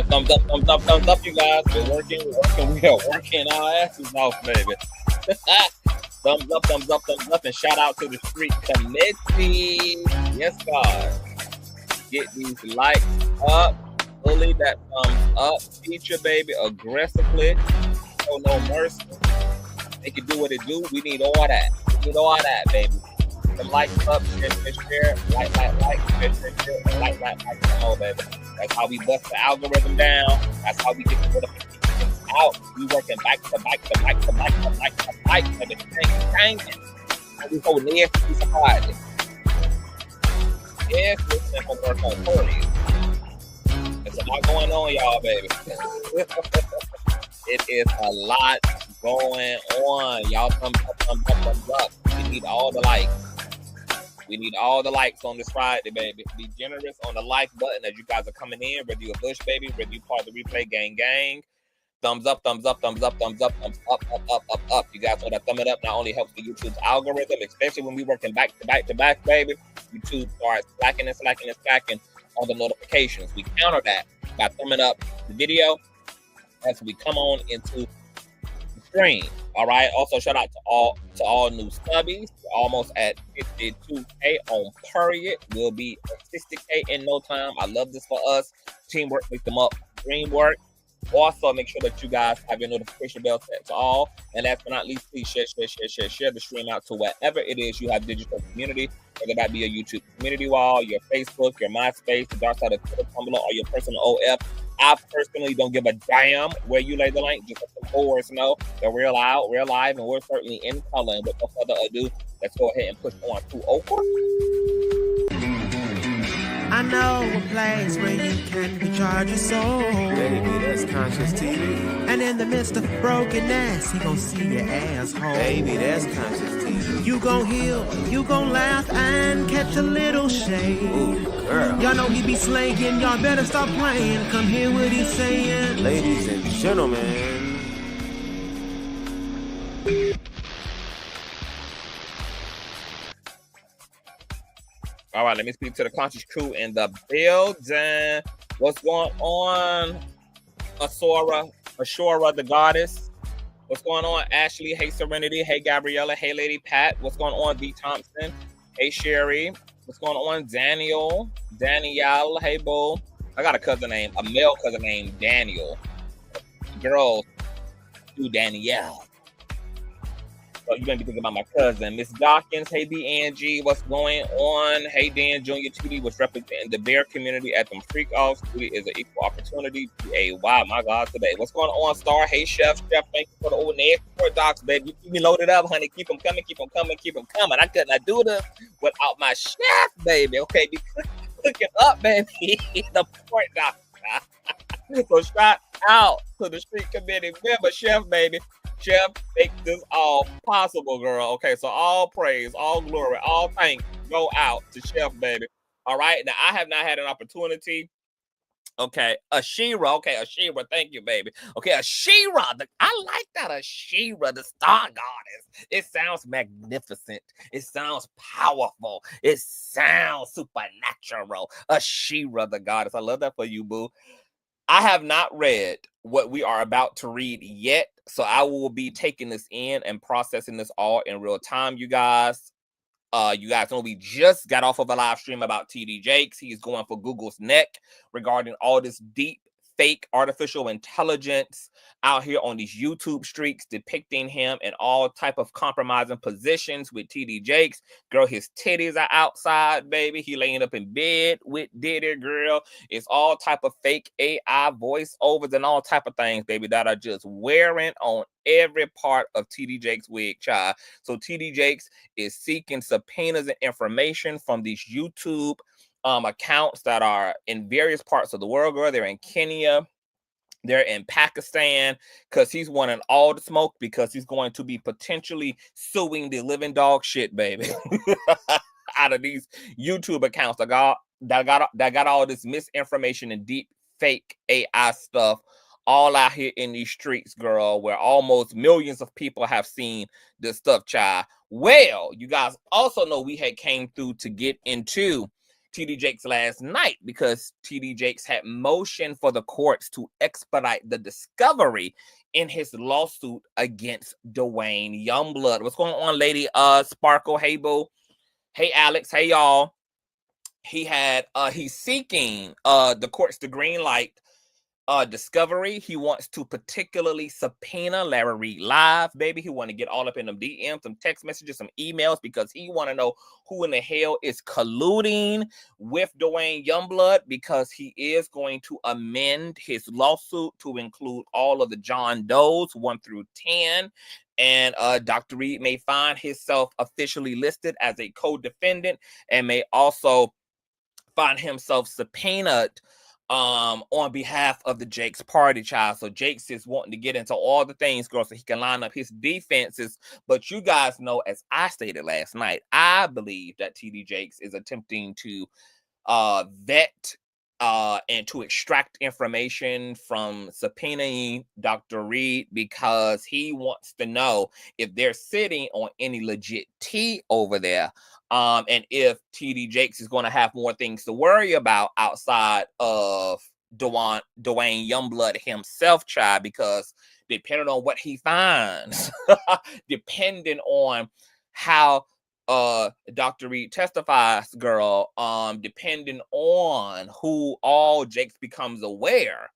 thumbs up, thumbs up, thumbs up, you guys. We're working, we are working our asses off, baby. Thumbs up, thumbs up, thumbs up, and shout out to the street committee. Yes, God. Get these likes up. Bully that thumbs up. Feature, baby, aggressively. Show no mercy. They can do what it do. We need all that. We need all that, baby. The likes up, share, like, share, like, oh, baby. That's how we bust the algorithm down. That's how we get the notifications out. We working back to back, and it's changing. And we hold the every piece of pride. Yes, listening from work on 40. There's a lot going on, y'all, baby. It is a lot going on. Y'all thumbs up. We need all the likes. We need all the likes on this Friday, baby. Be generous on the like button as you guys are coming in. Whether you a Bush, baby, whether you part of the replay gang. Thumbs up, thumbs up, thumbs up, thumbs up, thumbs up. You guys know that thumb it up not only helps the YouTube's algorithm, especially when we working back to back, baby. YouTube starts slacking on the notifications. We counter that by thumbing up the video as we come on into the stream. All right. Also, shout out to all new subbies. We're almost at 52K on period. We'll be at 60K in no time. I love this for us. Teamwork makes them up. Dream work. Also, make sure that you guys have your notification bell set to all. And last but not least, please share the stream out to wherever it is you have digital community, whether that be a YouTube community wall, your Facebook, your MySpace, the dark side of Twitter, Tumblr, or your personal OF. I personally don't give a damn where you lay the link. Just let the boys know that we're out, we're live, and we're certainly in color. And with no further ado, let's go ahead and push on to Oprah. I know a place where you can recharge your soul. Baby, that's Consciouztv. And in the midst of brokenness, he gon' see your asshole. Baby, that's Consciouztv. You gon' heal, you gon' laugh and catch a little shade. Ooh, girl. Y'all know he be slaying, y'all better stop playing. Come hear what he's saying. Ladies and gentlemen. All right, let me speak to the conscious crew in the building. What's going on, Ashura, the goddess? What's going on, Ashley? Hey, Serenity. Hey, Gabriella. Hey, Lady Pat. What's going on, D. Thompson? Hey, Sherry. What's going on, Danielle? Hey, Bo. I got a male cousin named Daniel. Girls do Danielle. So you're going to be thinking about my cousin. Miss Dawkins, hey, B. Angie, what's going on? Hey, Dan Jr. T.D was representing the bear community at them freak offs. T.D is an equal opportunity. Wow, my God, today. What's going on, Star? Hey, Chef, thank you for the old nasty for docs, baby. You keep me loaded up, honey. Keep them coming. I could not do this without my chef, baby. Okay, be cooking up, baby. The port doctor. So shout out to the street committee member, Chef, baby. Chef, make this all possible, girl. Okay, so all praise, all glory, all thanks go out to Chef, baby. All right, now I have not had an opportunity. Okay, Ashira. Thank you, baby. Okay, Ashira. I like that, Ashira, the star goddess. It sounds magnificent. It sounds powerful. It sounds supernatural. Ashira, the goddess. I love that for you, boo. I have not read what we are about to read yet, so I will be taking this in and processing this all in real time, you guys. You guys know we just got off of a live stream about T.D. Jakes. He's going for Google's neck regarding all this deep, fake artificial intelligence out here on these YouTube streaks depicting him in all type of compromising positions with T.D. Jakes. Girl, his titties are outside, baby. He laying up in bed with Diddy, girl. It's all type of fake AI voiceovers and all type of things, baby, that are just wearing on every part of T.D. Jakes' wig, child. So T.D. Jakes is seeking subpoenas and information from these YouTube accounts that are in various parts of the world, girl. They're in Kenya, they're in Pakistan, because he's wanting all the smoke, because he's going to be potentially suing the living dog shit, baby, out of these YouTube accounts that got all this misinformation and deep fake AI stuff all out here in these streets, girl, where almost millions of people have seen this stuff, child. Well, you guys also know we had came through to get into T.D. Jakes last night because T.D. Jakes had motioned for the courts to expedite the discovery in his lawsuit against Duane Youngblood. What's going on, Lady Sparkle? Hey, boo. Hey, Alex. Hey, y'all. He's seeking the courts to green light discovery. He wants to particularly subpoena Larry Reid live, baby. He want to get all up in them DMs, some text messages, some emails, because he want to know who in the hell is colluding with Duane Youngblood, because he is going to amend his lawsuit to include all of the John Does 1 through 10. And Dr. Reid may find himself officially listed as a co-defendant and may also find himself subpoenaed on behalf of the Jakes party, child. So Jakes is wanting to get into all the things, girl, so he can line up his defenses. But you guys know, as I stated last night, I believe that T.D. Jakes is attempting to vet and to extract information from subpoenaing Dr. Reid, because he wants to know if they're sitting on any legit tea over there. And if T.D. Jakes is going to have more things to worry about outside of Duane Youngblood himself, child, because depending on what he finds, depending on how Dr. Reid testifies, girl, depending on who all Jakes becomes aware,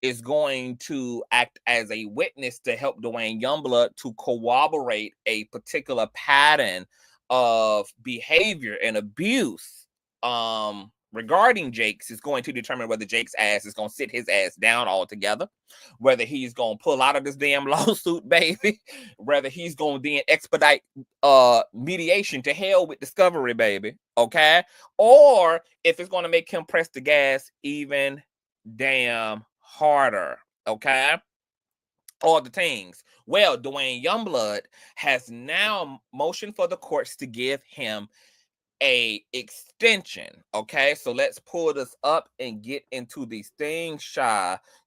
is going to act as a witness to help Duane Youngblood to corroborate a particular pattern of behavior and abuse regarding Jakes. Is going to determine whether Jakes' ass is going to sit his ass down altogether, whether he's going to pull out of this damn lawsuit, baby, whether he's going to then expedite mediation to hell with discovery, baby, okay? Or if it's going to make him press the gas even damn harder, okay? All the things. Well, Duane Youngblood has now motioned for the courts to give him a extension. Okay, so let's pull this up and get into these things.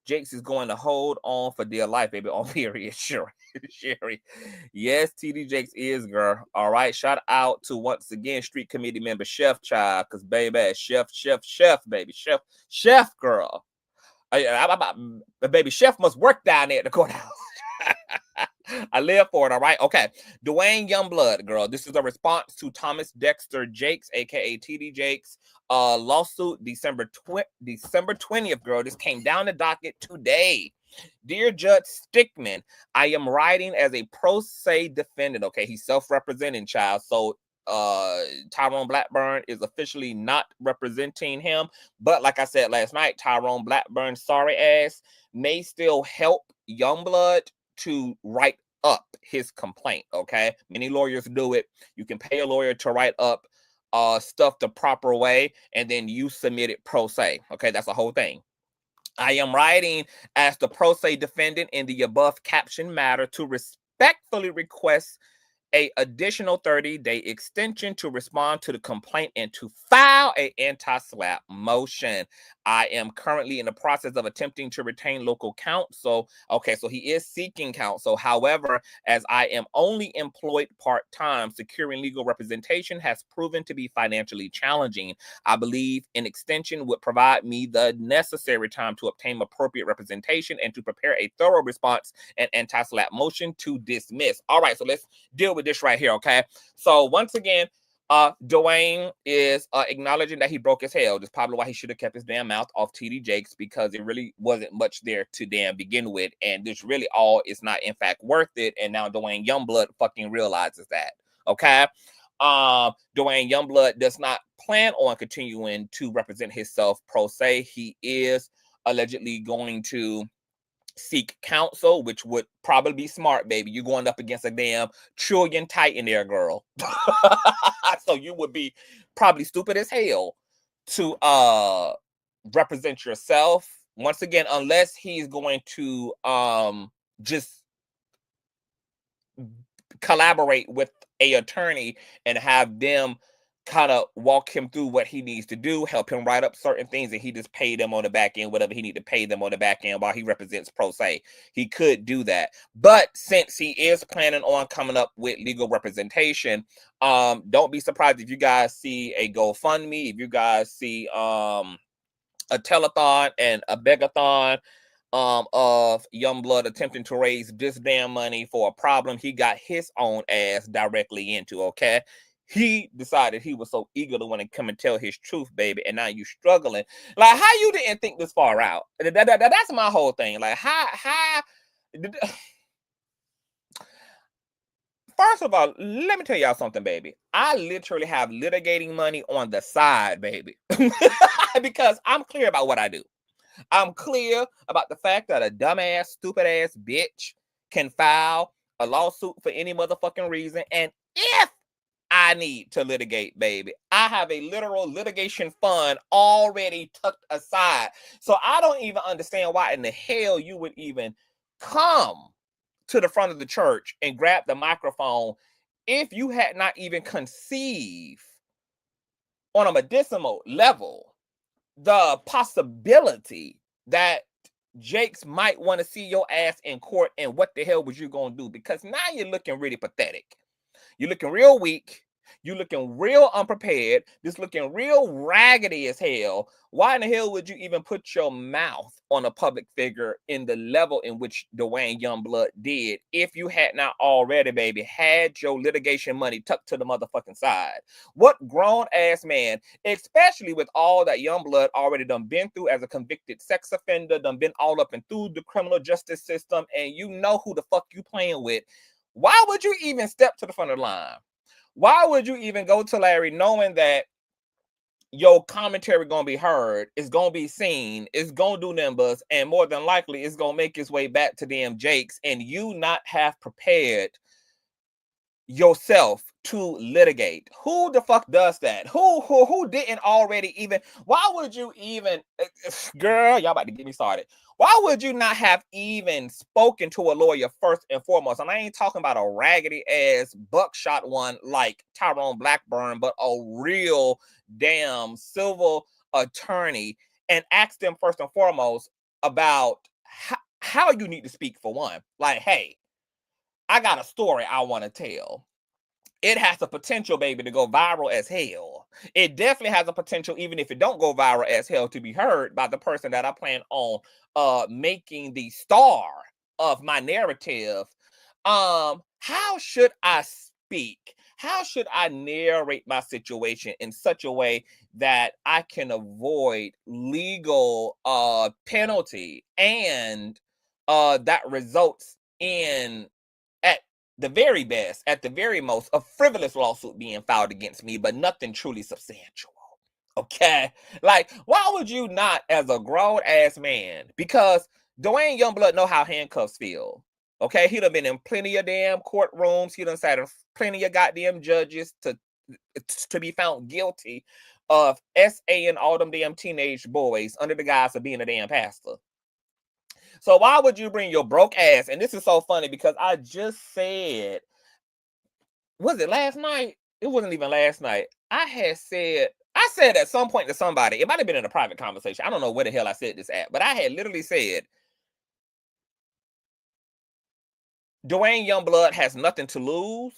Jakes is going to hold on for dear life, baby. On period. Sherry. Yes, TD Jakes is, girl. All right. Shout out to, once again, Street Committee member Chef Child, because baby, Chef, baby, Chef, girl. Baby, Chef must work down there at the courthouse. I live for it, all right? Okay. Duane Youngblood, girl. This is a response to Thomas Dexter Jakes, a.k.a. T.D. Jakes, lawsuit December 20th, girl. This came down the docket today. Dear Judge Stickman, I am writing as a pro se defendant. Okay, he's self-representing, child. So Tyrone Blackburn is officially not representing him. But like I said last night, Tyrone Blackburn's sorry ass may still help Youngblood to write up his complaint, okay? Many lawyers do it. You can pay a lawyer to write up stuff the proper way, and then you submit it pro se, okay? That's the whole thing. I am writing as the pro se defendant in the above caption matter to respectfully request an additional 30-day extension to respond to the complaint and to file an anti-SLAPP motion. I am currently in the process of attempting to retain local counsel. Okay, so he is seeking counsel. However, as I am only employed part-time, securing legal representation has proven to be financially challenging. I believe an extension would provide me the necessary time to obtain appropriate representation and to prepare a thorough response and anti-SLAPP motion to dismiss. All right, so let's deal with this right here, okay? So once again, Duane is acknowledging that he broke his hell. That's probably why he should have kept his damn mouth off T.D. Jakes, because it really wasn't much there to damn begin with, and this really all is not in fact worth it. And now Duane Youngblood fucking realizes that, okay? Duane Youngblood does not plan on continuing to represent himself pro se. He is allegedly going to seek counsel, which would probably be smart, baby. You're going up against a damn trillion titan there, girl. So you would be probably stupid as hell to represent yourself. Once again, unless he's going to just collaborate with a attorney and have them kind of walk him through what he needs to do, help him write up certain things, and he just pay them on the back end, whatever he need to pay them on the back end while he represents pro se. He could do that. But since he is planning on coming up with legal representation, don't be surprised if you guys see a GoFundMe, if you guys see a telethon and a begathon of Youngblood attempting to raise this damn money for a problem he got his own ass directly into, okay? He decided he was so eager to want to come and tell his truth, baby, and now you struggling. Like, how you didn't think this far out? That's my whole thing. Like, how First of all, let me tell y'all something, baby. I literally have litigating money on the side, baby, because I'm clear about what I do. I'm clear about the fact that a dumbass, stupid ass bitch can file a lawsuit for any motherfucking reason. And if I need to litigate, baby, I have a literal litigation fund already tucked aside. So I don't even understand why in the hell you would even come to the front of the church and grab the microphone if you had not even conceived on a medicinal level the possibility that Jakes might want to see your ass in court, and what the hell was you going to do? Because now you're looking really pathetic. You're looking real weak. You're looking real unprepared. Just looking real raggedy as hell. Why in the hell would you even put your mouth on a public figure in the level in which Duane Youngblood did, if you had not already, baby, had your litigation money tucked to the motherfucking side? What grown-ass man, especially with all that Youngblood already done been through as a convicted sex offender, done been all up and through the criminal justice system, and you know who the fuck you playing with, why would you even step to the front of the line? Why would you even go to Larry knowing that your commentary gonna be heard, it's gonna be seen, it's gonna do numbers, and more than likely it's gonna make its way back to them Jakes, and you not have prepared yourself to litigate? Who the fuck does that? Who didn't already even? Why would you even, girl, y'all about to get me started. Why would you not have even spoken to a lawyer first and foremost? And I ain't talking about a raggedy ass buckshot one like Tyrone Blackburn, but a real damn civil attorney, and ask them first and foremost about how you need to speak for one. Like, hey, I got a story I want to tell. It has the potential, baby, to go viral as hell. It definitely has a potential, even if it don't go viral as hell, to be heard by the person that I plan on making the star of my narrative. How should I speak? How should I narrate my situation in such a way that I can avoid legal penalty, and that results in, at the very best, at the very most, a frivolous lawsuit being filed against me, but nothing truly substantial? Okay? Like, why would you not, as a grown-ass man, because Duane Youngblood know how handcuffs feel. Okay? He done been in plenty of damn courtrooms. He done sat in plenty of goddamn judges to be found guilty of SA and all them damn teenage boys under the guise of being a damn pastor. So why would you bring your broke ass? And this is so funny because I just said, was it last night? It wasn't even last night. I said at some point to somebody, it might have been in a private conversation, I don't know where the hell I said this at, but I had literally said, Duane Youngblood has nothing to lose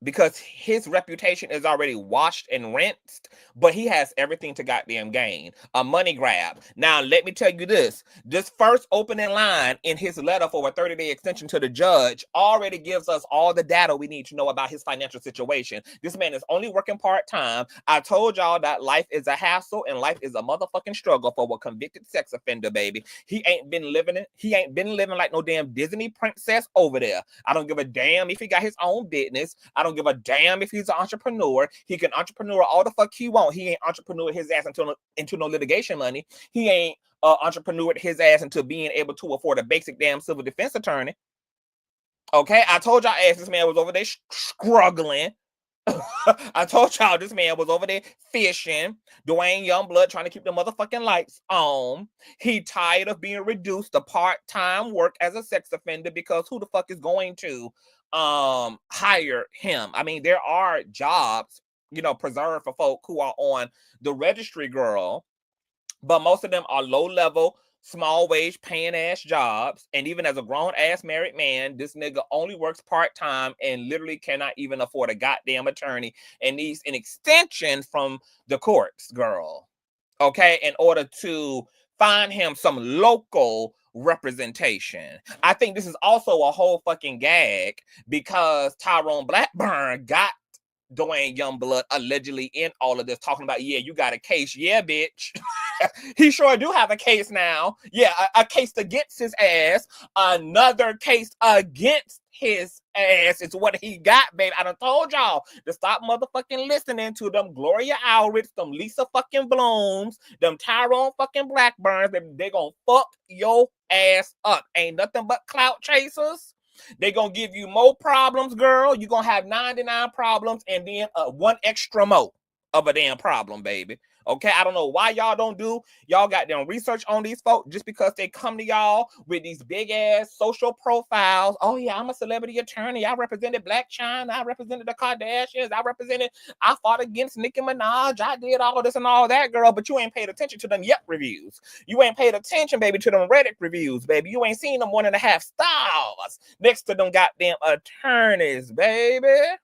because his reputation is already washed and rinsed, but he has everything to goddamn gain. A money grab. Now, let me tell you this. This first opening line in his letter for a 30-day extension to the judge already gives us all the data we need to know about his financial situation. This man is only working part-time. I told y'all that life is a hassle and life is a motherfucking struggle for a convicted sex offender, baby. He ain't been living like no damn Disney princess over there. I don't give a damn if he got his own business. I don't give a damn if he's an entrepreneur. He can entrepreneur all the fuck he want. He ain't entrepreneur his ass into no litigation money. He ain't entrepreneur his ass into being able to afford a basic damn civil defense attorney. Okay, I told y'all ass this man was over there struggling. I told y'all this man was over there fishing. Duane Youngblood trying to keep the motherfucking lights on. He tired of being reduced to part-time work as a sex offender, because who the fuck is going to hire him? I mean, there are jobs preserved for folk who are on the registry, girl. But most of them are low level, small wage paying ass jobs. And even as a grown ass married man, this nigga only works part time and literally cannot even afford a goddamn attorney and needs an extension from the courts, girl. Okay, in order to find him some local representation. I think this is also a whole fucking gag because Tyrone Blackburn got Duane Youngblood allegedly in all of this, talking about, yeah, you got a case. Yeah, bitch. He sure do have a case now. Yeah, a case against his ass. Another case against his ass is what he got, baby. I done told y'all to stop motherfucking listening to them Gloria Allreds, them Lisa fucking Blooms, them Tyrone fucking Blackburns. They gonna fuck your ass up. Ain't nothing but clout chasers. They gonna give you more problems, girl. You gonna have 99 problems and then one extra more of a damn problem, baby. Okay, I don't know why y'all don't do y'all got them research on these folks just because they come to y'all with these big ass social profiles. Oh yeah, I'm a celebrity attorney. I represented Black China. I represented the Kardashians. I fought against Nicki Minaj. I did all of this and all that, girl. But you ain't paid attention to them Yelp reviews. You ain't paid attention, baby, to them Reddit reviews, baby. You ain't seen them 1.5 stars next to them goddamn attorneys, baby.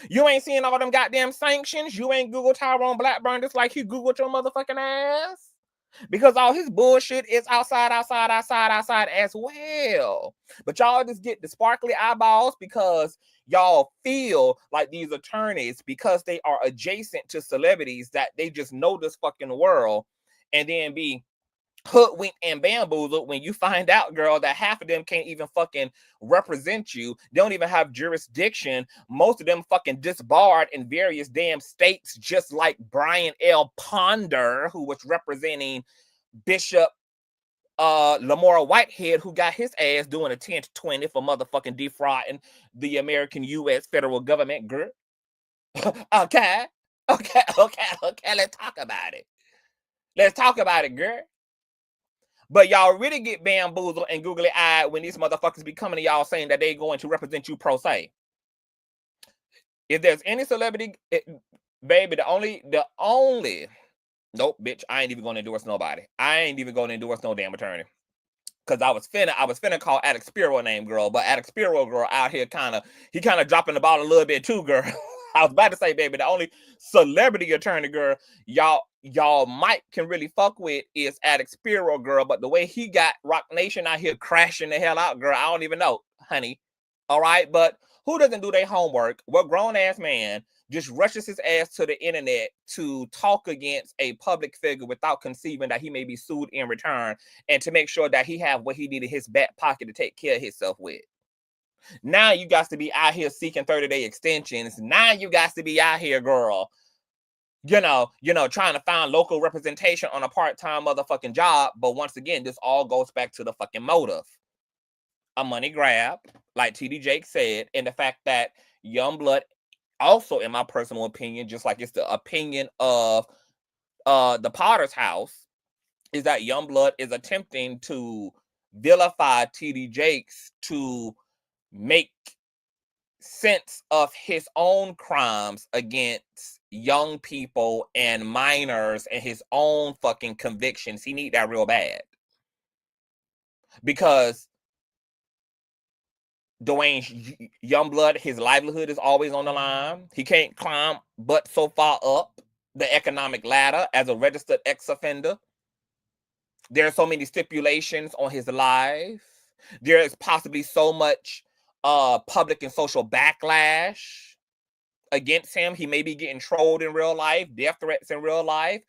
You ain't seeing all them goddamn sanctions. You ain't Google Tyrone Blackburn just like you Googled your motherfucking ass. Because all his bullshit is outside as well. But y'all just get the sparkly eyeballs because y'all feel like these attorneys, because they are adjacent to celebrities, that they just know this fucking world, and then be hoodwinked and bamboozled when you find out, girl, that half of them can't even fucking represent you. They don't even have jurisdiction. Most of them fucking disbarred in various damn states, just like Brian L. Ponder, who was representing Bishop Lamora Whitehead, who got his ass doing a 10 to 20 for motherfucking defrauding the American U.S. federal government, girl. Okay, let's talk about it. Let's talk about it, girl. But y'all really get bamboozled and googly-eyed when these motherfuckers be coming to y'all saying that they going to represent you pro se. If there's any celebrity, baby, the only, nope, bitch, I ain't even going to endorse nobody. I ain't even going to endorse no damn attorney. Because I was finna call Alex Spiro a name, girl, but Alex Spiro, girl, out here he kind of dropping the ball a little bit too, girl. I was about to say, baby, the only celebrity attorney, girl, y'all might can really fuck with is Alex Spiro, girl, but the way he got Rock Nation out here crashing the hell out, girl, I don't even know, honey. All right, but who doesn't do their homework? What grown-ass man just rushes his ass to the internet to talk against a public figure without conceiving that he may be sued in return, and to make sure that he have what he need in his back pocket to take care of himself with? Now you got to be out here seeking 30-day extensions. Now you got to be out here, girl, trying to find local representation on a part-time motherfucking job. But once again, this all goes back to the fucking motive. A money grab, like T.D. Jakes said, and the fact that Youngblood, also in my personal opinion, just like it's the opinion of the Potter's house, is that Youngblood is attempting to vilify T.D. Jakes to make sense of his own crimes against young people and minors and his own fucking convictions. He need that real bad. Because Duane Youngblood, his livelihood is always on the line. He can't climb but so far up the economic ladder as a registered ex-offender. There are so many stipulations on his life. There is possibly so much public and social backlash against him. He may be getting trolled in real life, death threats in real life.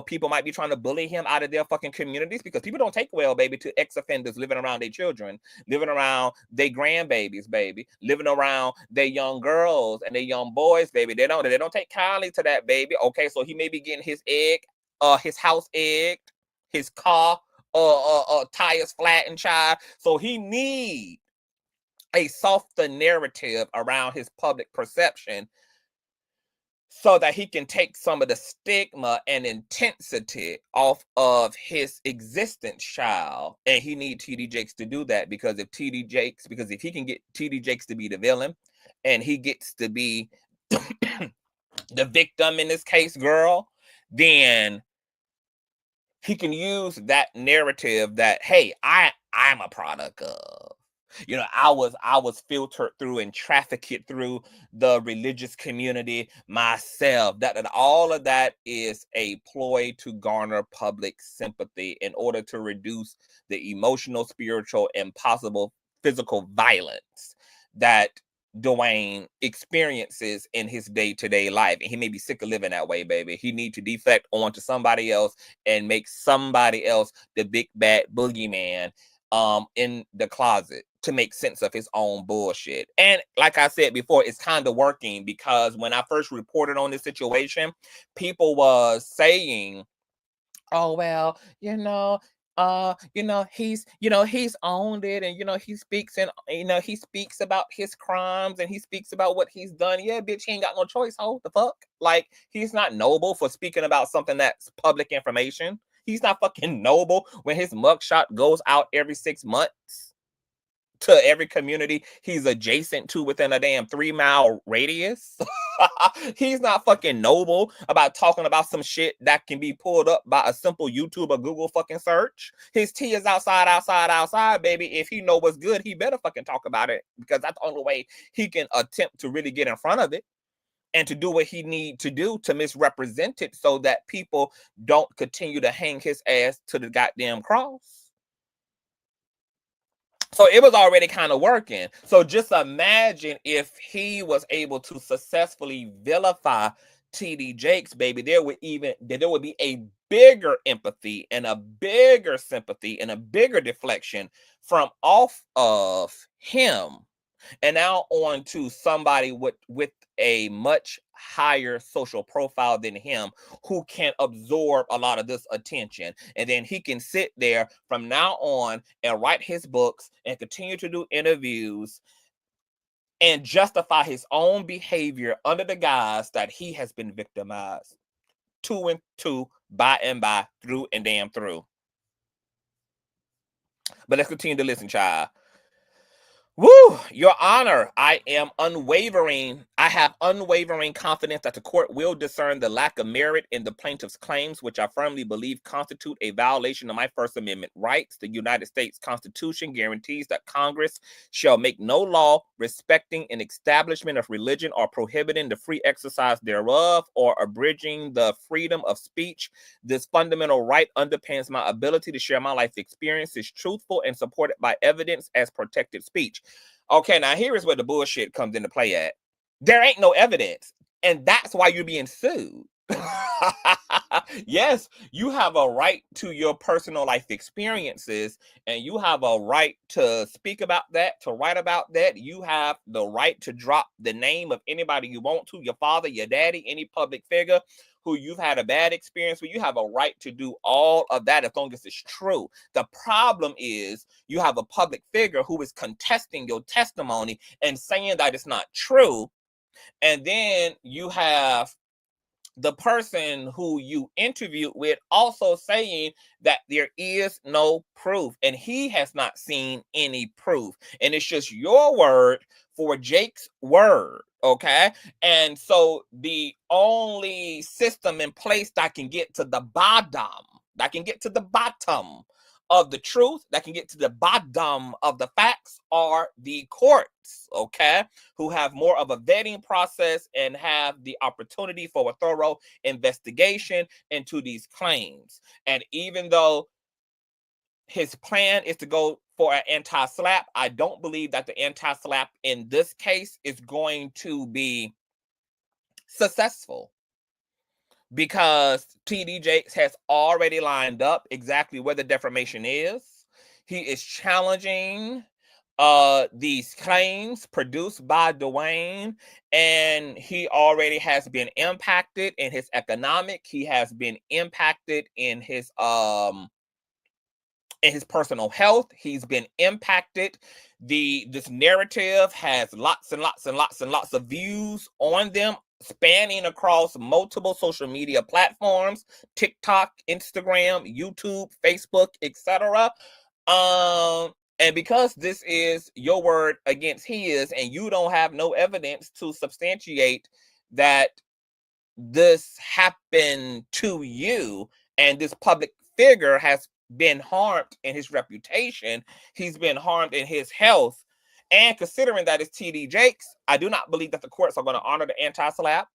People might be trying to bully him out of their fucking communities, because people don't take well, baby, to ex-offenders living around their children, living around their grandbabies, baby, living around their young girls and their young boys, baby. They don't take kindly to that, baby. Okay, so he may be getting his house egged, his car tires flattened, child. So he need a softer narrative around his public perception so that he can take some of the stigma and intensity off of his existence, child. And he needs T.D. Jakes to do that, because if he can get T.D. Jakes to be the villain, and he gets to be the victim in this case, girl, then he can use that narrative that, hey, I'm a product of. You know, I was filtered through and trafficked through the religious community myself. That all of that is a ploy to garner public sympathy in order to reduce the emotional, spiritual, and possible physical violence that Duane experiences in his day-to-day life. And he may be sick of living that way, baby. He need to deflect onto somebody else and make somebody else the big bad boogeyman in the closet to make sense of his own bullshit. And like I said before, it's kind of working, because when I first reported on this situation, people was saying, oh well, he's owned it, and he speaks, and he speaks about his crimes, and he speaks about what he's done. Yeah, bitch, he ain't got no choice. Hold the fuck. Like, he's not noble for speaking about something that's public information. He's not fucking noble when his mugshot goes out every 6 months to every community he's adjacent to within a damn 3-mile radius. He's not fucking noble about talking about some shit that can be pulled up by a simple YouTube or Google fucking search. His tea is outside, baby. If he know what's good, he better fucking talk about it, because that's the only way he can attempt to really get in front of it and to do what he need to do to misrepresent it, so that people don't continue to hang his ass to the goddamn cross. So it was already kind of working. So just imagine if he was able to successfully vilify T.D. Jakes, baby, there would be a bigger empathy and a bigger sympathy and a bigger deflection from off of him, and now on to somebody with a much higher social profile than him, who can absorb a lot of this attention. And then he can sit there from now on and write his books and continue to do interviews and justify his own behavior under the guise that he has been victimized. 2 and 2, by and by, through and damn through. But let's continue to listen, child. Woo, Your Honor, I have unwavering confidence that the court will discern the lack of merit in the plaintiff's claims, which I firmly believe constitute a violation of my First Amendment rights. The United States Constitution guarantees that Congress shall make no law respecting an establishment of religion or prohibiting the free exercise thereof or abridging the freedom of speech. This fundamental right underpins my ability to share my life experiences, truthful and supported by evidence, as protected speech. Okay, now here is where the bullshit comes into play at. There ain't no evidence, and that's why you're being sued. Yes, you have a right to your personal life experiences, and you have a right to speak about that, to write about that. You have the right to drop the name of anybody you want to, your father, your daddy, any public figure who you've had a bad experience with. You have a right to do all of that as long as it's true. The problem is you have a public figure who is contesting your testimony and saying that it's not true. And then you have the person who you interviewed with also saying that there is no proof, and he has not seen any proof, and it's just your word for Jake's word. Okay, and so the only system in place that can get to the bottom of the truth, that can get to the bottom of the facts, are the courts, okay, who have more of a vetting process and have the opportunity for a thorough investigation into these claims. And even though his plan is to go for an anti-SLAPP, I don't believe that the anti-SLAPP in this case is going to be successful, because T.D. Jakes has already lined up exactly where the defamation is. He is challenging these claims produced by Duane, and he already has been impacted in his economic. He has been impacted in his personal health. He's been impacted. This narrative has lots and lots and lots and lots of views on them, spanning across multiple social media platforms: TikTok, Instagram, YouTube, Facebook, etc. And because this is your word against his, and you don't have no evidence to substantiate that this happened to you, and this public figure has been harmed in his reputation, he's been harmed in his health, and considering that it's T.D. Jakes, I do not believe that the courts are going to honor the anti-SLAPP.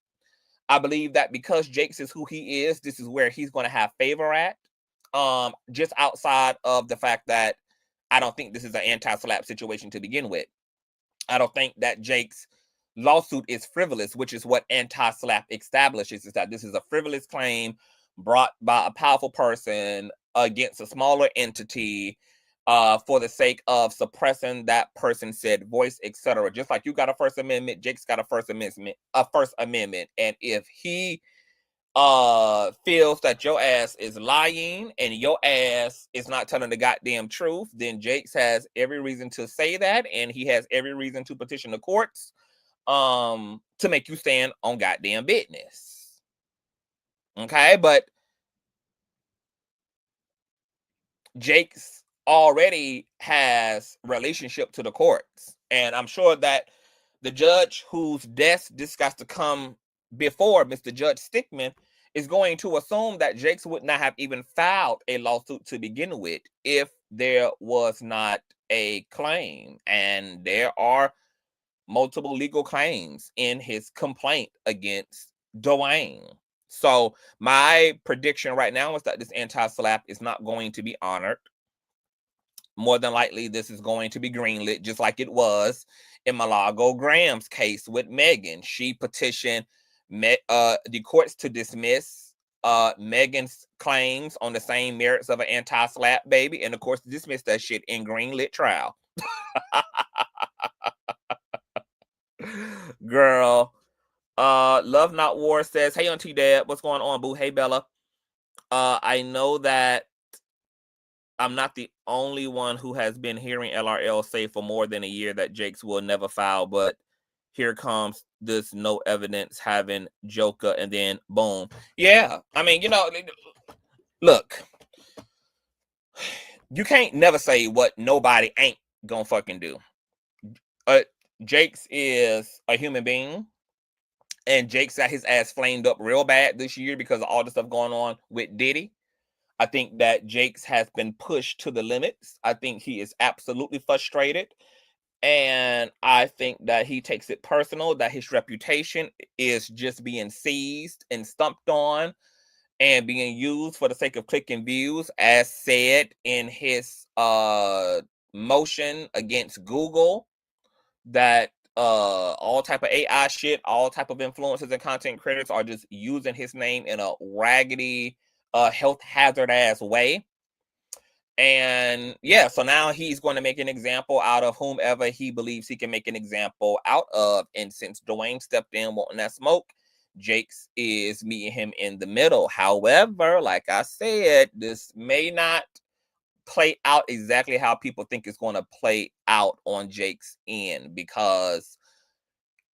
I believe that because Jakes is who he is, this is where he's going to have favor at. Just outside of the fact that I don't think this is an anti-SLAPP situation to begin with. I don't think that Jakes' lawsuit is frivolous, which is what anti-SLAPP establishes, is that this is a frivolous claim brought by a powerful person against a smaller entity for the sake of suppressing that person's said voice, etc. Just like you got a First Amendment, Jake's got a First Amendment, and if he feels that your ass is lying and your ass is not telling the goddamn truth, then Jakes has every reason to say that, and he has every reason to petition the courts to make you stand on goddamn business. Okay, but Jakes already has relationship to the courts, and I'm sure that the judge whose desk this got to come before, Mr. Judge Stickman, is going to assume that Jakes would not have even filed a lawsuit to begin with if there was not a claim. And there are multiple legal claims in his complaint against Duane. So my prediction right now is that this anti-SLAPP is not going to be honored. More than likely, this is going to be greenlit, just like it was in Malago Graham's case with Megan. She petitioned the courts to dismiss Megan's claims on the same merits of an anti-SLAPP baby, and of course dismissed that shit in greenlit trial. Girl. Love Not War says, hey Auntie Dad, what's going on, boo? Hey Bella. I know that I'm not the only one who has been hearing LRL say for more than a year that Jakes will never file, but here comes this no evidence having Joker, and then boom. Yeah, I mean, you know, look, you can't never say what nobody ain't gonna fucking do. Jakes is a human being, and Jakes got his ass flamed up real bad this year because of all the stuff going on with Diddy. I think that Jakes has been pushed to the limits. I think he is absolutely frustrated. And I think that he takes it personal, that his reputation is just being seized and stumped on and being used for the sake of clicking views, as said in his motion against Google, that all type of AI shit, all type of influencers and content creators are just using his name in a raggedy, health hazard ass way. And yeah, so now he's going to make an example out of whomever he believes he can make an example out of. And since Duane stepped in wanting that smoke, Jakes is meeting him in the middle. However, like I said, this may not play out exactly how people think it's going to play out on Jakes' end, because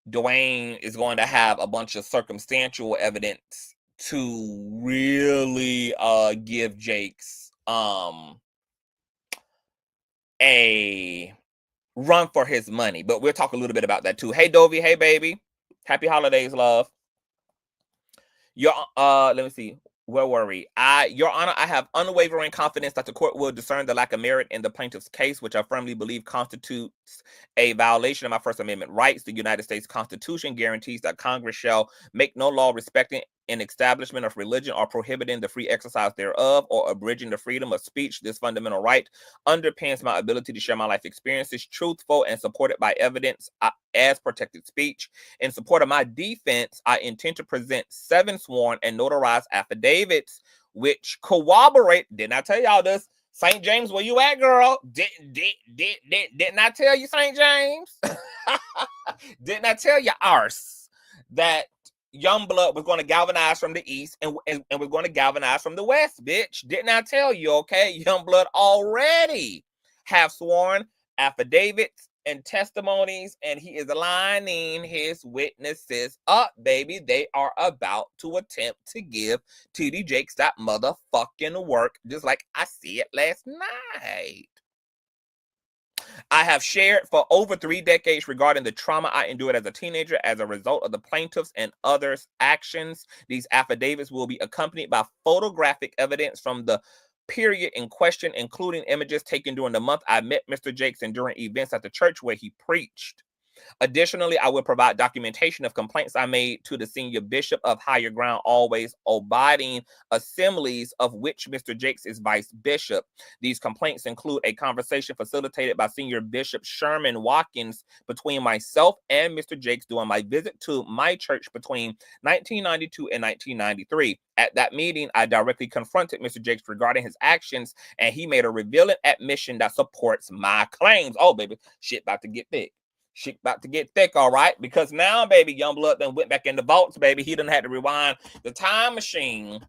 Duane is going to have a bunch of circumstantial evidence to really give Jakes a run for his money. But we'll talk a little bit about that too. Hey Dovey, hey baby, happy holidays, love. Let me see, where were we? Your Honor, I have unwavering confidence that the court will discern the lack of merit in the plaintiff's case, which I firmly believe constitutes a violation of my First Amendment rights. The United States Constitution guarantees that Congress shall make no law respecting an establishment of religion or prohibiting the free exercise thereof or abridging the freedom of speech. This fundamental right underpins my ability to share my life experiences, truthful and supported by evidence as protected speech. In support of my defense, I intend to present 7 sworn and notarized affidavits which corroborate. Didn't I tell y'all this? St. James, where you at, girl? Didn't I tell you, St. James? Didn't I tell you, arse, that Youngblood was going to galvanize from the east and was going to galvanize from the west, bitch? Didn't I tell you, okay? Youngblood already have sworn affidavits and testimonies, and he is lining his witnesses up, baby. They are about to attempt to give T.D. Jakes that motherfucking work, just like I see it last night. I have shared for over 3 decades regarding the trauma I endured as a teenager as a result of the plaintiffs and others' actions. These affidavits will be accompanied by photographic evidence from the period in question, including images taken during the month I met Mr. Jakes and during events at the church where he preached. Additionally, I will provide documentation of complaints I made to the senior bishop of Higher Ground Always Abiding Assemblies, of which Mr. Jakes is vice bishop. These complaints include a conversation facilitated by Senior Bishop Sherman Watkins between myself and Mr. Jakes during my visit to my church between 1992 and 1993. At that meeting, I directly confronted Mr. Jakes regarding his actions, and he made a revealing admission that supports my claims. Oh, baby, shit about to get thick. Shit about to get thick, all right? Because now, baby, Youngblood done went back in the vaults, baby. He done had to rewind the time machine,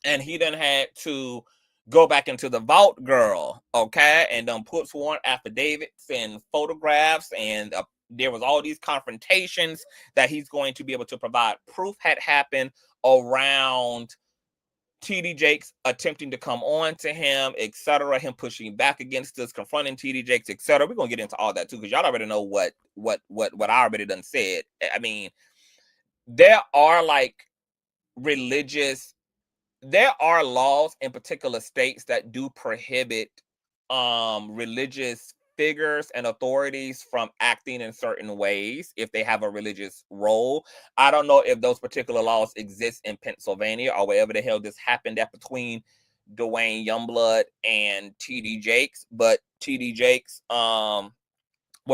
and he done had to go back into the vault, girl, okay? And done put sworn affidavits and photographs, and there was all these confrontations that he's going to be able to provide proof had happened around T.D. Jakes attempting to come on to him, etc., him pushing back against us, confronting T.D. Jakes, etc. We're gonna get into all that too, because y'all already know what I already done said. I mean, there are like there are laws in particular states that do prohibit religious figures and authorities from acting in certain ways if they have a religious role. I don't know if those particular laws exist in Pennsylvania or wherever the hell this happened at between Duane Youngblood and T.D. Jakes, but T.D. Jakes was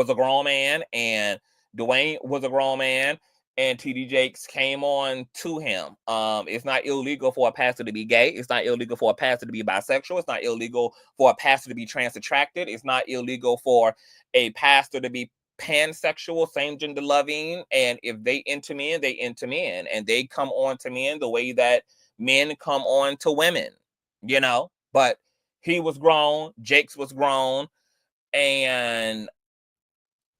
a grown man and Duane was a grown man, and T.D. Jakes came on to him. It's not illegal for a pastor to be gay. It's not illegal for a pastor to be bisexual. It's not illegal for a pastor to be trans attracted. It's not illegal for a pastor to be pansexual, same gender loving. And if they enter men, they enter men, and they come on to men the way that men come on to women, you know. But he was grown, Jakes was grown, and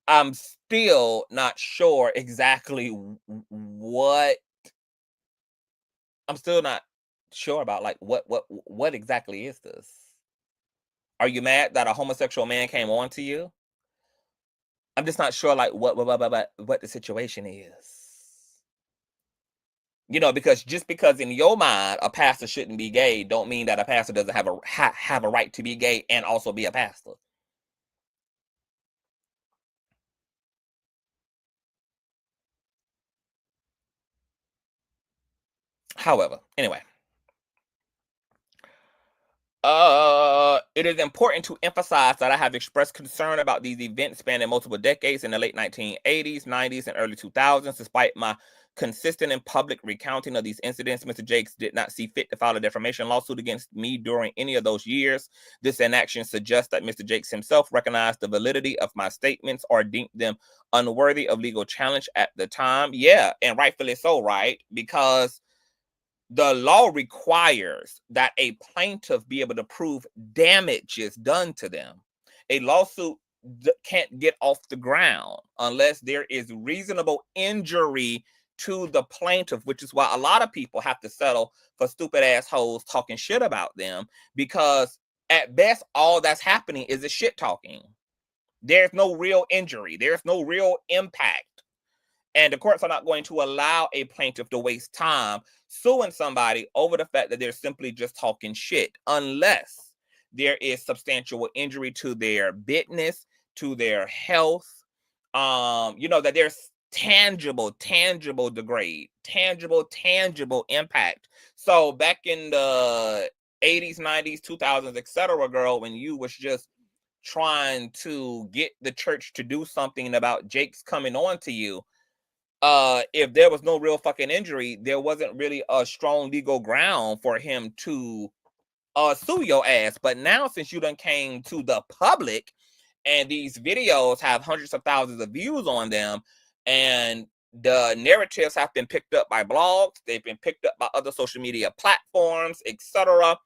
I'm still not sure exactly what I'm still not sure about, like, what exactly is this? Are you mad that a homosexual man came on to you? I'm just not sure, like, what the situation is. You know, because just because in your mind a pastor shouldn't be gay, don't mean that a pastor doesn't have a right to be gay and also be a pastor. However, anyway. It is important to emphasize that I have expressed concern about these events spanning multiple decades in the late 1980s, 90s, and early 2000s. Despite my consistent and public recounting of these incidents, Mr. Jakes did not see fit to file a defamation lawsuit against me during any of those years. This inaction suggests that Mr. Jakes himself recognized the validity of my statements or deemed them unworthy of legal challenge at the time. Yeah, and rightfully so, right? Because the law requires that a plaintiff be able to prove damages done to them. A lawsuit can't get off the ground unless there is reasonable injury to the plaintiff, which is why a lot of people have to settle for stupid assholes talking shit about them, because at best, all that's happening is a shit talking. There's no real injury. There's no real impact. And the courts are not going to allow a plaintiff to waste time suing somebody over the fact that they're simply just talking shit, unless there is substantial injury to their business, to their health, you know, that there's tangible degrade, tangible impact. So back in the 80s, 90s, 2000s, etc., girl, when you was just trying to get the church to do something about Jakes coming on to you, if there was no real fucking injury, there wasn't really a strong legal ground for him to sue your ass. But now, since you done came to the public and these videos have hundreds of thousands of views on them, and the narratives have been picked up by blogs, they've been picked up by other social media platforms, etc.,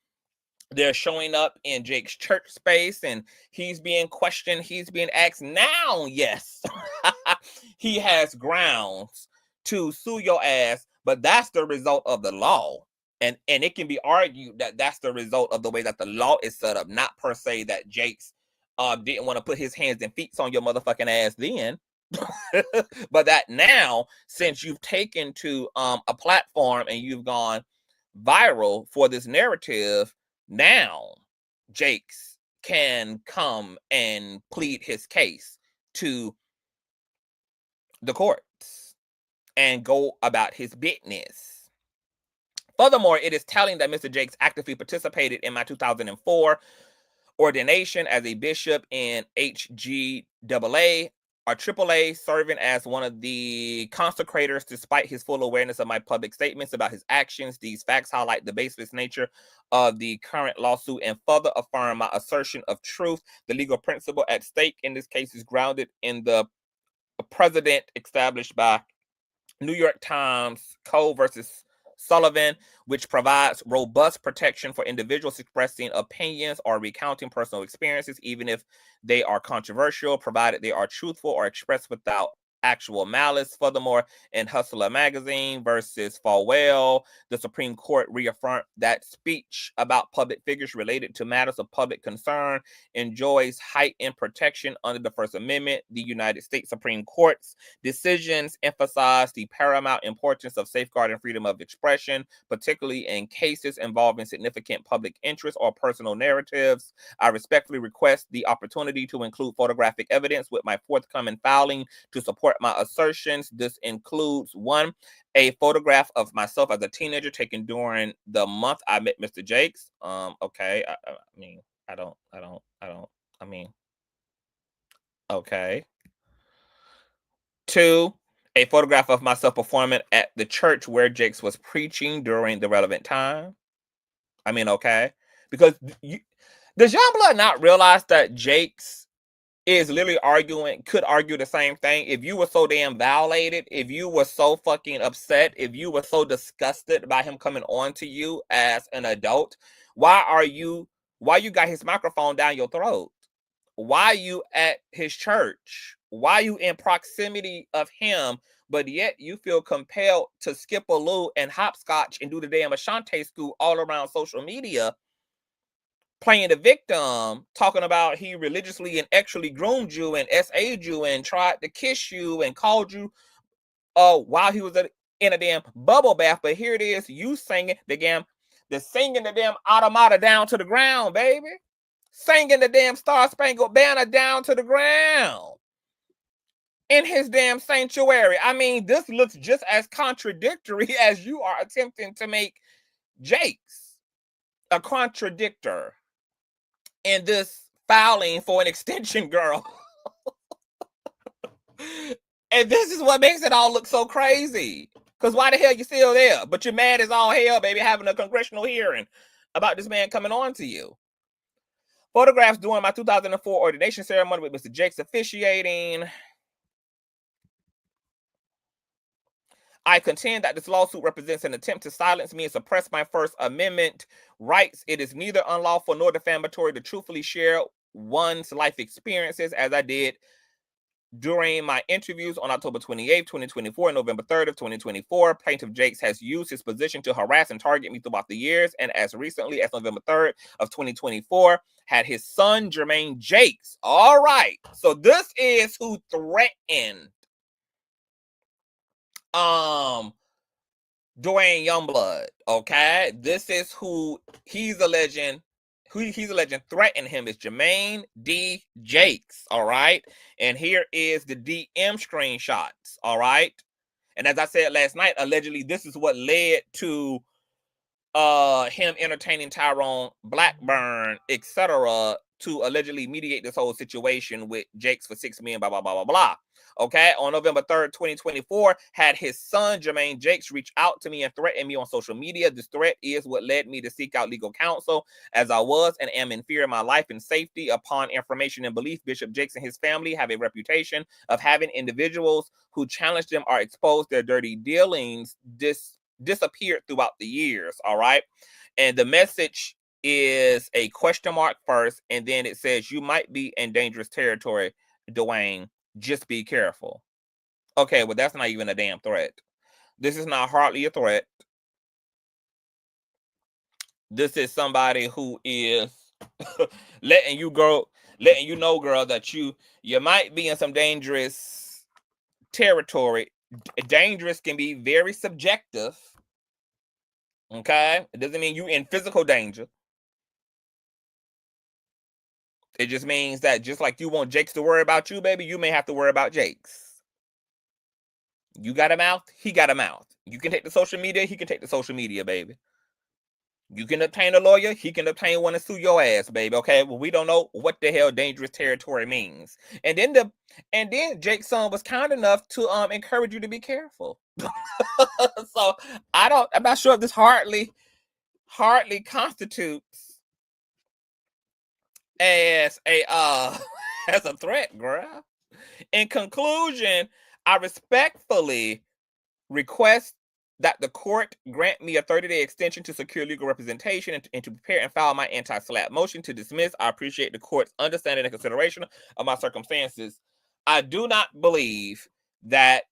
they're showing up in Jake's church space, and he's being questioned. He's being asked now. Yes, he has grounds to sue your ass, but that's the result of the law. And it can be argued that that's the result of the way that the law is set up, not per se that Jakes didn't want to put his hands and feet on your motherfucking ass then. But that now, since you've taken to a platform and you've gone viral for this narrative, now Jakes can come and plead his case to the courts and go about his business. Furthermore, it is telling that Mr. Jakes actively participated in my 2004 ordination as a bishop in HGAA or AAA, serving as one of the consecrators despite his full awareness of my public statements about his actions. These facts highlight the baseless nature of the current lawsuit and further affirm my assertion of truth. The legal principle at stake in this case is grounded in the precedent established by New York Times Cole versus Sullivan, which provides robust protection for individuals expressing opinions or recounting personal experiences, even if they are controversial, provided they are truthful or expressed without actual malice. Furthermore, in Hustler magazine versus Falwell, the Supreme Court reaffirmed that speech about public figures related to matters of public concern enjoys heightened protection under the First Amendment. The United States Supreme Court's decisions emphasize the paramount importance of safeguarding freedom of expression, particularly in cases involving significant public interest or personal narratives. I respectfully request the opportunity to include photographic evidence with my forthcoming filing to support my assertions. This includes 1, a photograph of myself as a teenager taken during the month I met Mr. Jakes. Okay. Okay. 2, a photograph of myself performing at the church where Jakes was preaching during the relevant time. Okay. Because does Youngblood not realize that Jakes is literally could argue the same thing? If you were so damn violated, if you were so fucking upset, if you were so disgusted by him coming on to you as an adult, why you got his microphone down your throat? Why you at his church? Why you in proximity of him, but yet you feel compelled to skip a loo and hopscotch and do the damn Ashanti school all around social media, playing the victim, talking about he religiously and actually groomed you and SA'd you and tried to kiss you and called you while he was in a damn bubble bath. But here it is, you singing the damn automata down to the ground, baby. Singing the damn Star Spangled Banner down to the ground in his damn sanctuary. This looks just as contradictory as you are attempting to make Jakes a contradictor in this filing for an extension, girl. And this is what makes it all look so crazy. Because why the hell you still there? But you're mad as all hell, baby, having a congressional hearing about this man coming on to you. Photographs during my 2004 ordination ceremony with Mr. Jakes officiating. I contend that this lawsuit represents an attempt to silence me and suppress my First Amendment rights. It is neither unlawful nor defamatory to truthfully share one's life experiences, as I did during my interviews on October 28, 2024, and November 3rd of 2024. Plaintiff Jakes has used his position to harass and target me throughout the years, and as recently as November 3rd of 2024, had his son, Jermaine Jakes. All right. So this is who threatened Duane Youngblood. Okay. This is who he's alleging threatened him is Jermaine D. Jakes. All right. And here is the DM screenshots. All right. And as I said last night, allegedly, this is what led to him entertaining Tyrone Blackburn, etc., to allegedly mediate this whole situation with Jakes for $6 million, blah, blah, blah, blah, blah. Okay, on November 3rd, 2024, had his son, Jermaine Jakes, reach out to me and threaten me on social media. This threat is what led me to seek out legal counsel, as I was and am in fear of my life and safety. Upon information and belief, Bishop Jakes and his family have a reputation of having individuals who challenge them or expose their dirty dealings disappeared throughout the years. All right. And the message is a question mark first, and then it says, you might be in dangerous territory, Duane. Just be careful. Okay, well, that's not even a damn threat. This is not hardly a threat. This is somebody who is letting you go. letting you know, girl, that you might be in some dangerous territory. Dangerous can be very subjective. Okay? It doesn't mean you in physical danger. It just means that just like you want Jakes to worry about you, baby, you may have to worry about Jakes. You got a mouth, he got a mouth. You can take the social media, he can take the social media, baby. You can obtain a lawyer, he can obtain one and sue your ass, baby. Okay, well, we don't know what the hell dangerous territory means. And then Jake's son was kind enough to encourage you to be careful. So I'm not sure if this hardly constitutes as a as a threat, girl. In conclusion, I respectfully request that the court grant me a 30-day extension to secure legal representation and to prepare and file my anti-SLAPP motion to dismiss. I appreciate the court's understanding and consideration of my circumstances. I do not believe that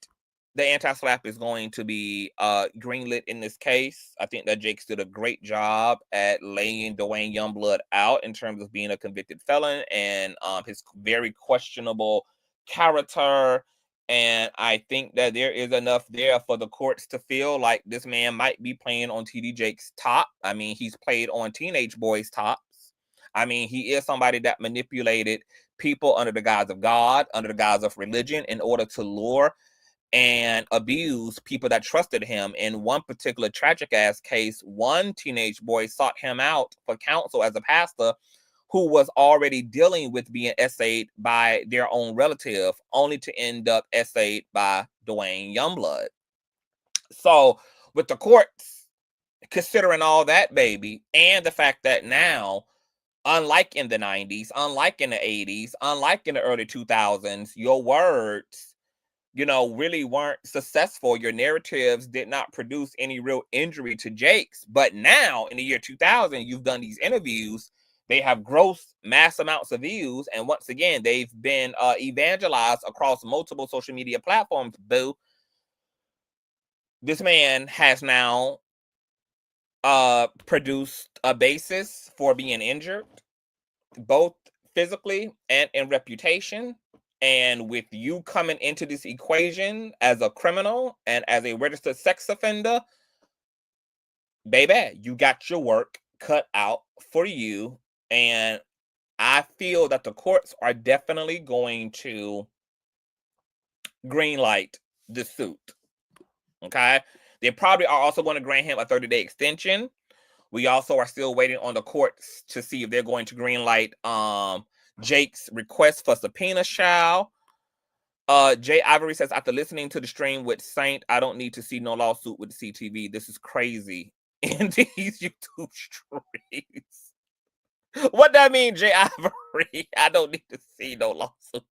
the anti-SLAPP is going to be greenlit in this case. I think that Jakes did a great job at laying Duane Youngblood out in terms of being a convicted felon and his very questionable character. And I think that there is enough there for the courts to feel like this man might be playing on T.D Jakes' top. I mean, he's played on teenage boys' tops. I mean, he is somebody that manipulated people under the guise of God, under the guise of religion, in order to lure and abuse people that trusted him. In one particular tragic ass case, one teenage boy sought him out for counsel as a pastor who was already dealing with being essayed by their own relative, only to end up essayed by Duane Youngblood. So with the courts considering all that, baby, and the fact that now, unlike in the 90s, unlike in the 80s, unlike in the early 2000s, your words, really weren't successful. Your narratives did not produce any real injury to Jakes. But now, in the year 2000, you've done these interviews. They have grossed mass amounts of views. And once again, they've been evangelized across multiple social media platforms. Boo. This man has now produced a basis for being injured, both physically and in reputation. And with you coming into this equation as a criminal and as a registered sex offender, baby, you got your work cut out for you. And I feel that the courts are definitely going to greenlight the suit. Okay? They probably are also going to grant him a 30-day extension. We also are still waiting on the courts to see if they're going to greenlight Jake's request for subpoena trial. Jay Ivory says, after listening to the stream with Saint, I don't need to see no lawsuit with the CTV. This is crazy in these YouTube streams. What that mean, Jay Ivory? I don't need to see no lawsuit.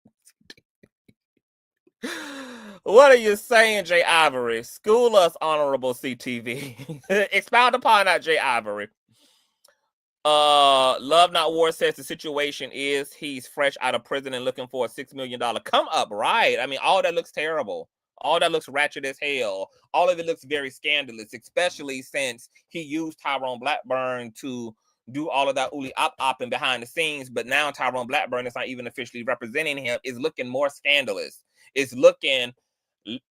What are you saying, Jay Ivory? School us, honorable CTV. Expound upon that, Jay Ivory. Love Not War says the situation is he's fresh out of prison and looking for a $6 million come up, right? I mean, all that looks terrible. All that looks ratchet as hell. All of it looks very scandalous, especially since he used Tyrone Blackburn to do all of that ooly op-opping behind the scenes. But now Tyrone Blackburn is not even officially representing him. Is looking more scandalous. It's looking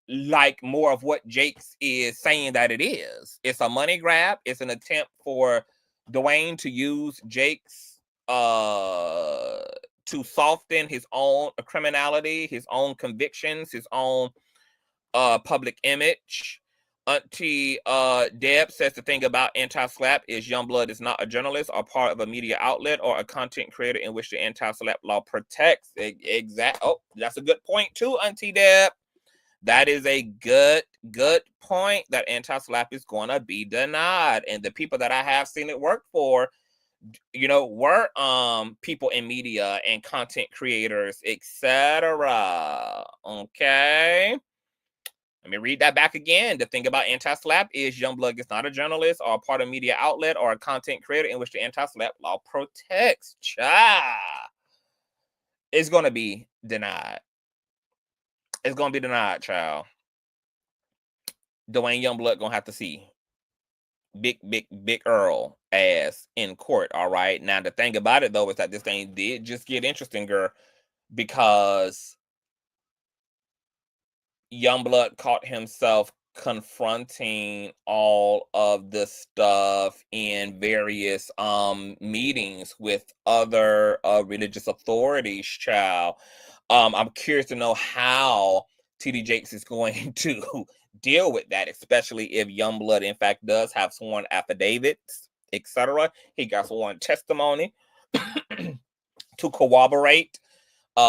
like more of what Jakes is saying that it is. It's a money grab. It's an attempt for Duane to use Jakes to soften his own criminality, his own convictions, his own public image. Auntie Deb says the thing about anti-SLAPP is Youngblood is not a journalist or part of a media outlet or a content creator in which the anti-SLAPP law protects. Oh, that's a good point too, Auntie Deb. That is a good point, that anti-SLAPP is going to be denied. And the people that I have seen it work for, were people in media and content creators, etc. Okay. Let me read that back again. The thing about anti-SLAPP is Youngblood is not a journalist or a part of a media outlet or a content creator in which the anti-SLAPP law protects. It's going to be denied. It's going to be denied, child. Duane Youngblood going to have to see big Earl ass in court. All right. Now the thing about it though is that this thing did just get interesting, girl, because Youngblood caught himself confronting all of the stuff in various meetings with other religious authorities, child. I'm curious to know how T.D. Jakes is going to deal with that, especially if Youngblood in fact does have sworn affidavits, etc. He got sworn testimony to corroborate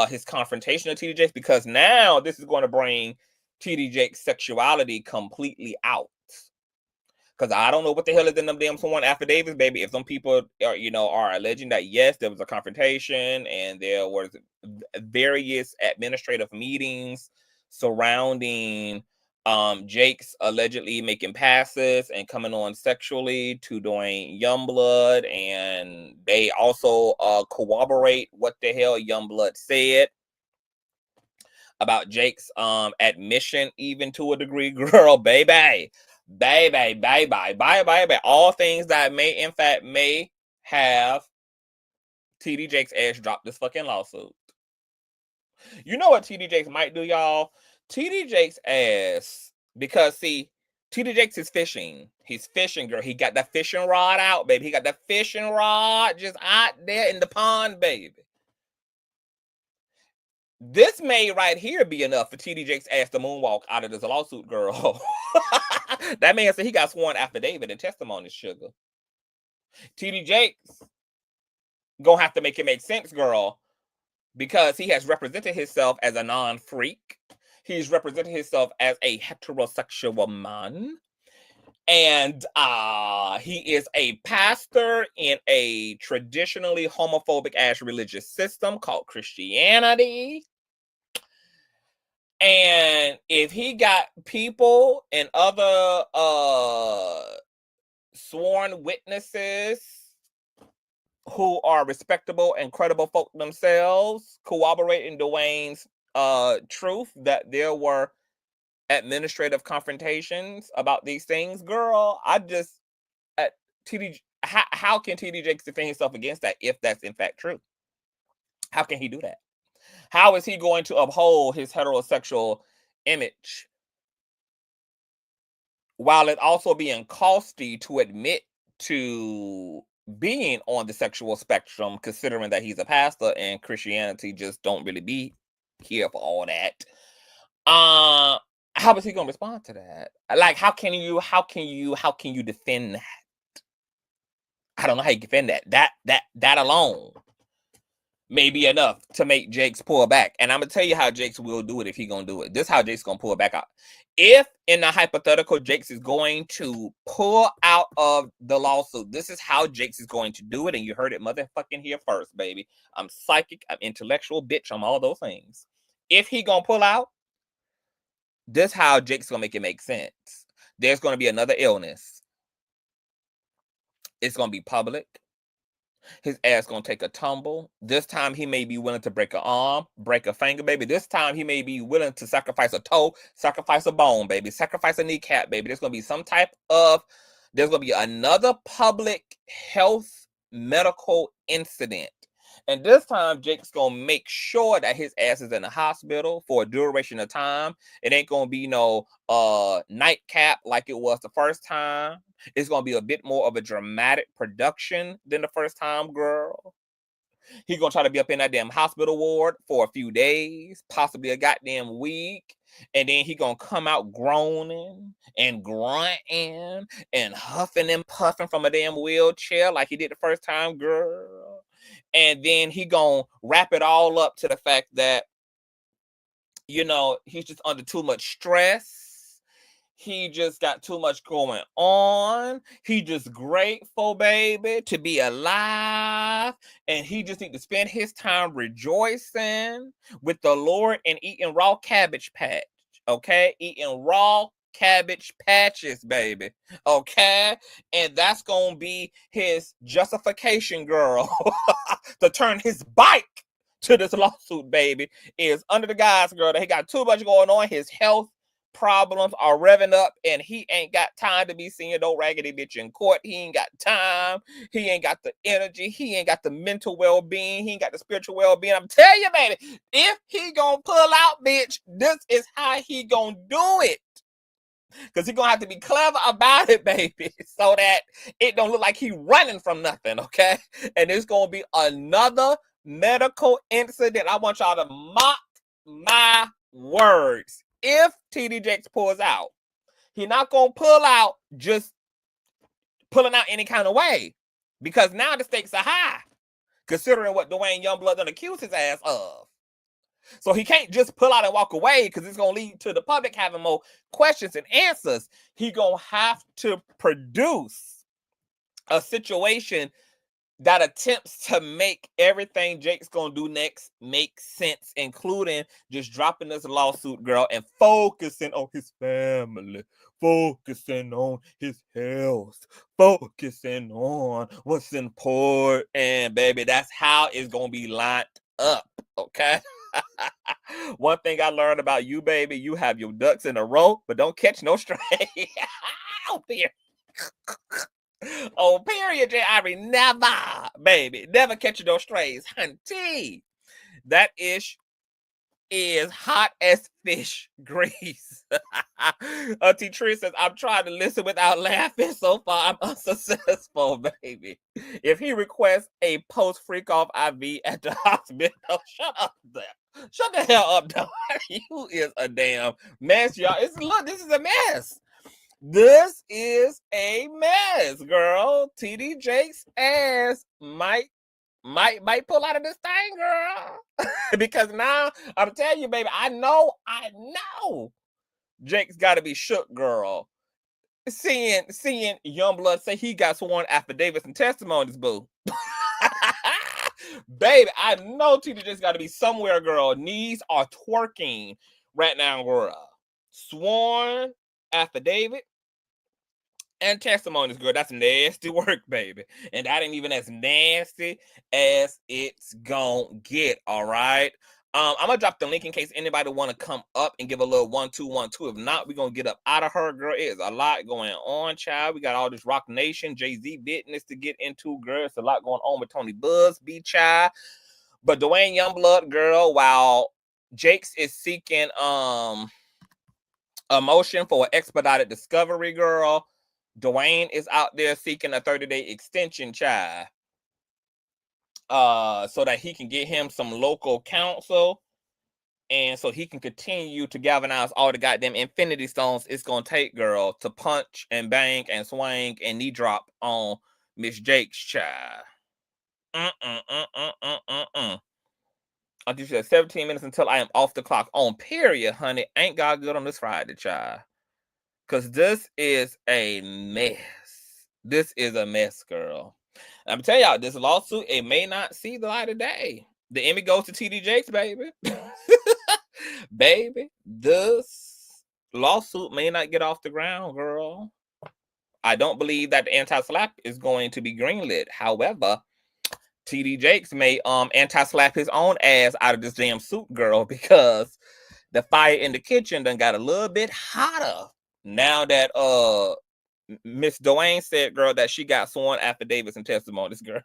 his confrontation of T.D. Jakes, because now this is going to bring T.D. Jakes' sexuality completely out. Because I don't know what the hell is in them damn sworn affidavits, baby. If some people are, are alleging that yes, there was a confrontation and there was various administrative meetings surrounding Jakes allegedly making passes and coming on sexually to Duane Youngblood, and they also corroborate what the hell Youngblood said about Jakes' admission, even to a degree, girl, baby. All things that may have T.D. Jakes' ass drop this fucking lawsuit. You know what T.D. Jakes might do, y'all? T.D. Jakes' ass, because see, T.D. Jakes is fishing. He's fishing, girl. He got that fishing rod out, baby. He got that fishing rod just out there in the pond, baby. This may right here be enough for T.D. Jakes' ass to moonwalk out of this lawsuit, girl. That man said he got sworn affidavit and testimony, sugar. T.D. Jakes gonna have to make it make sense, girl, because he has represented himself as a non-freak. He's represented himself as a heterosexual man. And he is a pastor in a traditionally homophobic ass religious system called Christianity. And if he got people and other sworn witnesses who are respectable and credible folk themselves corroborating Duane's truth that there were administrative confrontations about these things, girl, how can T.D. Jakes defend himself against that if that's in fact true? How can he do that? How is he going to uphold his heterosexual image while it also being costly to admit to being on the sexual spectrum, considering that he's a pastor and Christianity just don't really be here for all that? How is he gonna respond to that? Like, how can you defend that? I don't know how you defend that. That alone may be enough to make Jakes pull back. And I'm gonna tell you how Jakes will do it if he gonna do it. This is how Jakes gonna pull back out. If in the hypothetical Jakes is going to pull out of the lawsuit, this is how Jakes is going to do it. And you heard it motherfucking here first, baby. I'm psychic, I'm intellectual, bitch, I'm all those things. If he gonna pull out, this how Jakes gonna make it make sense. There's gonna be another illness. It's gonna be public. His ass gonna take a tumble. This time he may be willing to break an arm, break a finger, baby. This time he may be willing to sacrifice a toe, sacrifice a bone, baby, sacrifice a kneecap, baby. There's gonna be there's gonna be another public health medical incident. And this time, Jake's gonna make sure that his ass is in the hospital for a duration of time. It ain't gonna be no nightcap like it was the first time. It's gonna be a bit more of a dramatic production than the first time, girl. He's gonna try to be up in that damn hospital ward for a few days, possibly a goddamn week. And then he gonna come out groaning and grunting and huffing and puffing from a damn wheelchair like he did the first time, girl. And then he gonna wrap it all up to the fact that, he's just under too much stress. He just got too much going on. He just grateful, baby, to be alive. And he just need to spend his time rejoicing with the Lord and eating raw cabbage patch. Okay? Eating raw cabbage patches, baby. Okay? And that's gonna be his justification, girl, to turn his bike to this lawsuit, baby, is under the guise, girl, that he got too much going on. His health problems are revving up, and he ain't got time to be seeing no raggedy bitch in court. He ain't got time. He ain't got the energy. He ain't got the mental well-being. He ain't got the spiritual well-being. I'm telling you, baby, if he gonna pull out, bitch, this is how he gonna do it. Because he gonna have to be clever about it, baby, so that it don't look like he running from nothing, okay? And it's gonna be another medical incident. I want y'all to mock my words. If T.D. Jakes pulls out, he's not gonna pull out just pulling out any kind of way, because now the stakes are high, considering what Duane Youngblood done accused his ass of. So he can't just pull out and walk away, because it's going to lead to the public having more questions and answers. He going to have to produce a situation that attempts to make everything Jake's going to do next make sense, including just dropping this lawsuit, girl, and focusing on his family, focusing on his health, focusing on what's important. And baby, that's how it's going to be lined up, okay? One thing I learned about you, baby, you have your ducks in a row, but don't catch no stray. Oh, period. Oh, period, J. Ivory, never, baby, never catch no strays, hunty. That ish is hot as fish grease. Auntie Tree says, I'm trying to listen without laughing. So far, I'm unsuccessful, baby. If he requests a post-freak-off IV at the hospital, shut up there. Shut the hell up, dog. You is a damn mess, y'all. Look, this is a mess. This is a mess, girl. T.D. Jakes' ass might pull out of this thing, girl. Because now, I'm telling you, baby, I know Jake's got to be shook, girl. Seeing Youngblood say he got sworn affidavits and testimonies, boo. Baby, I know T.D. Jakes got to be somewhere, girl. Knees are twerking right now, girl. Sworn affidavit and testimonies, girl. That's nasty work, baby. And that ain't even as nasty as it's gonna get, all right? I'm gonna drop the link in case anybody want to come up and give a little 1-2-1-2. If not, we're gonna get up out of her, girl. It's a lot going on, child. We got all this Rock Nation, Jay-Z business to get into, girl. It's a lot going on with Tony Busby, child. But Duane Youngblood, girl, while Jakes is seeking a motion for an expedited discovery, girl, Duane is out there seeking a 30-day extension, child. So that he can get him some local counsel, and so he can continue to galvanize all the goddamn infinity stones it's gonna take, girl, to punch and bang and swing and knee drop on Miss Jakes, child. I think you said 17 minutes until I am off the clock. On period, honey. Ain't God good on this Friday, child? Because this is a mess. This is a mess, girl. I'm telling y'all, this lawsuit, it may not see the light of day. The Emmy goes to T.D. Jakes, baby. Baby, this lawsuit may not get off the ground, girl. I don't believe that the anti-SLAPP is going to be greenlit. However, T.D. Jakes may anti-SLAPP his own ass out of this damn suit, girl, because the fire in the kitchen done got a little bit hotter now that Miss Duane said, girl, that she got sworn affidavits and testimonies, girl.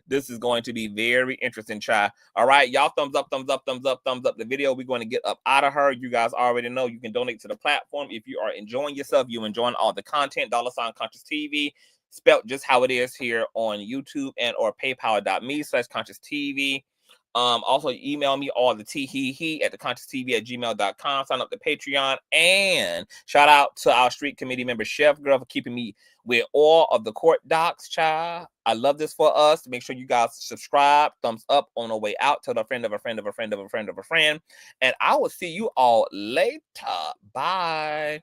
This is going to be very interesting, child. All right, y'all, thumbs up, thumbs up, thumbs up, thumbs up the video. We're going to get up out of her. You guys already know you can donate to the platform if you are enjoying yourself, you enjoying all the content, $ Consciouztv, spelt just how it is here on YouTube and or paypal.me/Consciouztv. Also email me all the tea at theconsciouzztv@gmail.com. Sign up to Patreon, and shout out to our street committee member Chef Girl for keeping me with all of the court docs, child. I love this for us. Make sure you guys subscribe, thumbs up on the way out. Tell a friend of a friend of a friend of a friend of a friend, and I will see you all later. Bye.